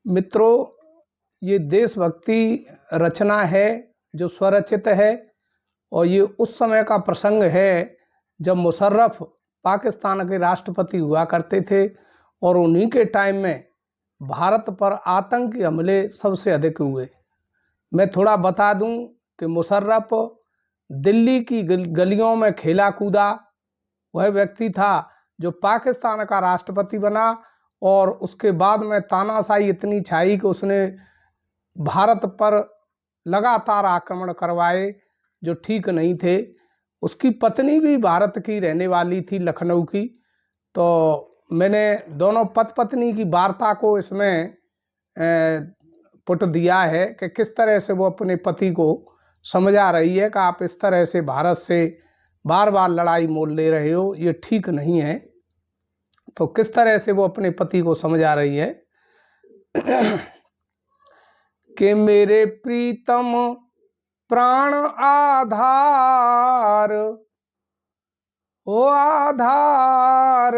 मित्रों, ये देशभक्ति रचना है जो स्वरचित है और ये उस समय का प्रसंग है जब मुशर्रफ पाकिस्तान के राष्ट्रपति हुआ करते थे और उन्हीं के टाइम में भारत पर आतंकी हमले सबसे अधिक हुए। मैं थोड़ा बता दूं कि मुशर्रफ दिल्ली की गलियों में खेला कूदा वह व्यक्ति था जो पाकिस्तान का राष्ट्रपति बना और उसके बाद में तानाशाही इतनी छाई कि उसने भारत पर लगातार आक्रमण करवाए जो ठीक नहीं थे। उसकी पत्नी भी भारत की रहने वाली थी, लखनऊ की। तो मैंने दोनों पत्नी की वार्ता को इसमें पुट दिया है कि किस तरह से वो अपने पति को समझा रही है कि आप इस तरह से भारत से बार बार लड़ाई मोल ले रहे हो, ये ठीक नहीं है। तो किस तरह से वो अपने पति को समझा रही है कि मेरे प्रीतम प्राण आधार ओ आधार,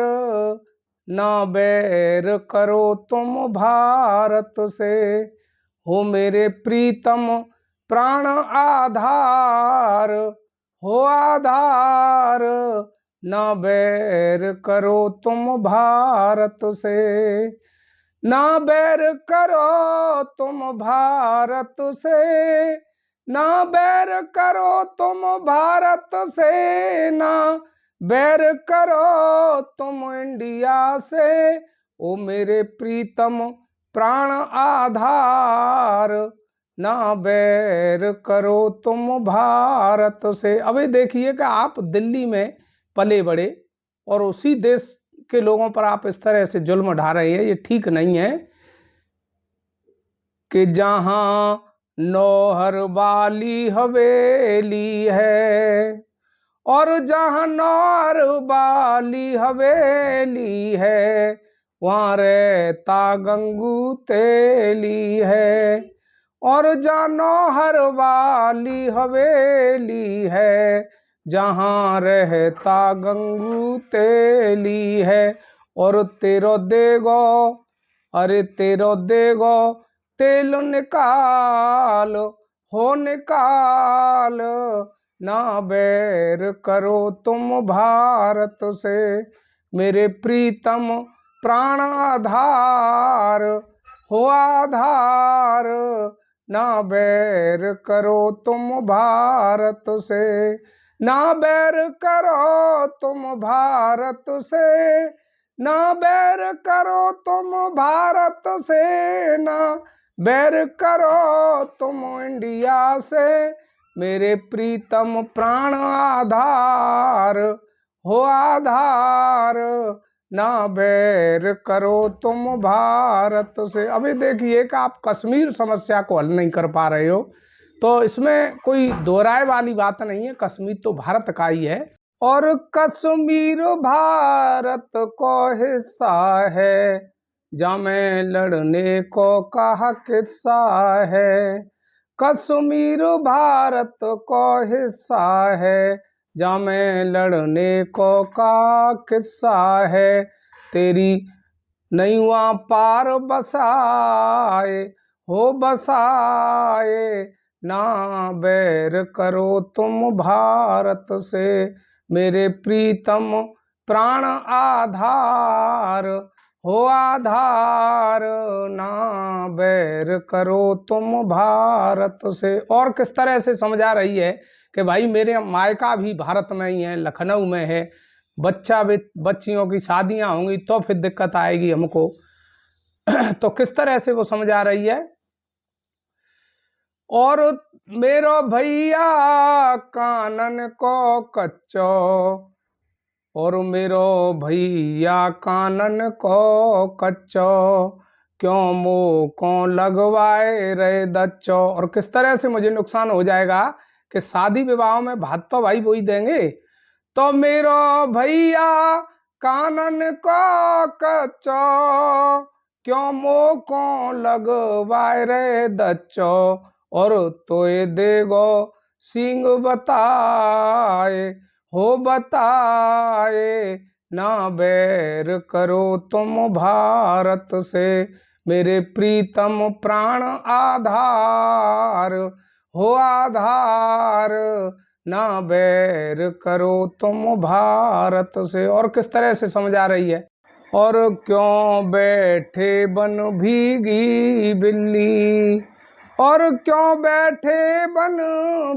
ना बैर करो तुम भारत से। हो मेरे प्रीतम प्राण आधार हो आधार, ना बैर करो तुम भारत से। ना बैर करो तुम भारत से, ना बैर करो तुम भारत से, ना बैर करो तुम इंडिया से। ओ मेरे प्रीतम प्राण आधार, ना बैर करो तुम भारत से। अभी देखिए कि आप दिल्ली में पले बड़े और उसी देश के लोगों पर आप इस तरह से जुल्म ढा रहे हैं, ये ठीक नहीं है। कि जहां नौहर वाली हवेली है और जहां नौहर वाली हवेली है, वहाँ रहता गंगू तेली है। और जहाँ नौहर वाली हवेली है, जहाँ रहता गंगू तेली है। और तेरो देगो, अरे तेरो देगो तेल निकाल हो निकाल, ना बैर करो तुम भारत से। मेरे प्रीतम प्राण आधार हो आधार, ना बैर करो तुम भारत से। ना बैर करो तुम भारत से, ना बैर करो तुम भारत से, ना बैर करो तुम इंडिया से। मेरे प्रीतम प्राण आधार हो आधार, ना बैर करो तुम भारत से। अभी देखिए कि आप कश्मीर समस्या को हल नहीं कर पा रहे हो, तो इसमें कोई दोहराए वाली बात नहीं है। कश्मीर तो भारत का ही है और कश्मीर भारत को हिस्सा है, जमें लड़ने को कहा किस्सा है। कश्मीर भारत को हिस्सा है, जमें लड़ने को कहा किस्सा है। तेरी नैया पार बसाए हो बसाए, ना बैर करो तुम भारत से। मेरे प्रीतम प्राण आधार हो आधार, ना बैर करो तुम भारत से। और किस तरह से समझा रही है कि भाई मेरे मायका भी भारत में ही है, लखनऊ में है, बच्चियों की शादियां होंगी तो फिर दिक्कत आएगी हमको। तो किस तरह से वो समझा रही है। और मेरो भैया कानन को कच्चो, और मेरो भैया कानन को कच्चो, क्यों मुँह को लगवाए रे दच्चो। और किस तरह से मुझे नुकसान हो जाएगा कि शादी विवाह में भात तो भाई वो ही देंगे। तो मेरो भैया कानन को कच्चो, क्यों मुँह को लगवाए रे दच्चो। और तोए देगो सिंह बताए हो बताए, ना बैर करो तुम भारत से। मेरे प्रीतम प्राण आधार हो आधार, ना बैर करो तुम भारत से। और किस तरह से समझ आ रही है। और क्यों बैठे बन भीगी बिल्ली, और क्यों बैठे बन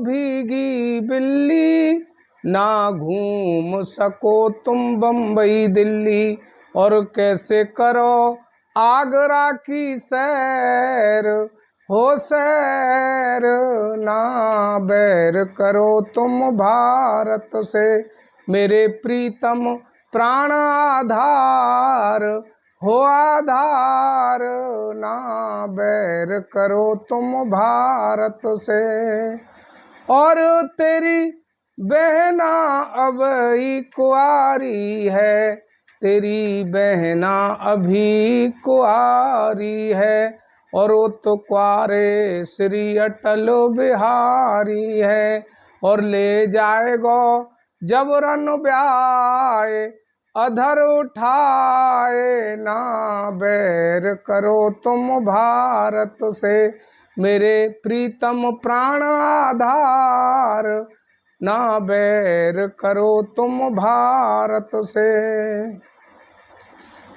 भीगी बिल्ली, ना घूम सको तुम बम्बई दिल्ली। और कैसे करो आगरा की सैर हो सैर, ना बैर करो तुम भारत से। मेरे प्रीतम प्राण आधार हो आधार, ना बैर करो तुम भारत से। और तेरी बहना अब ही कुआरी है, तेरी बहना अभी कुआरी है, और वो तो कुआरे श्री अटल बिहारी है। और ले जाएगो जब रन ब्याए अधर उठाए, ना बैर करो तुम भारत से। मेरे प्रीतम प्राण आधार, ना बैर करो तुम भारत से।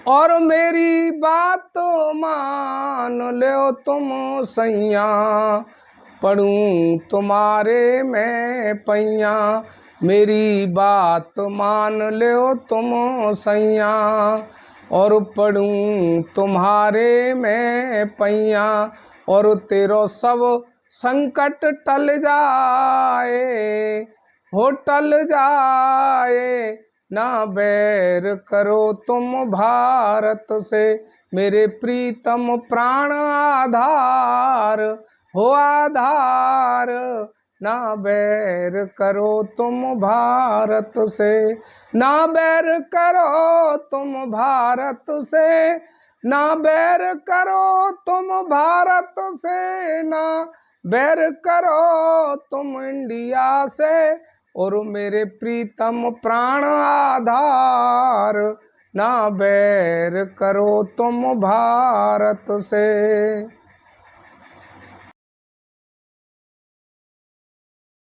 और मेरी बात तो मान लो तुम सैया, पढ़ूं तुम्हारे मैं पैया। मेरी बात मान लो तुम सैया, और पढ़ूं तुम्हारे मैं पैया। और तेरो सब संकट टल जाए हो टल जाए, ना बैर करो तुम भारत से। मेरे प्रीतम प्राण आधार हो आधार, ना बैर करो तुम भारत से। ना बैर करो तुम भारत से, ना बैर करो तुम भारत से, ना बैर करो तुम इंडिया से। और मेरे प्रीतम प्राण आधार, ना बैर करो तुम भारत से।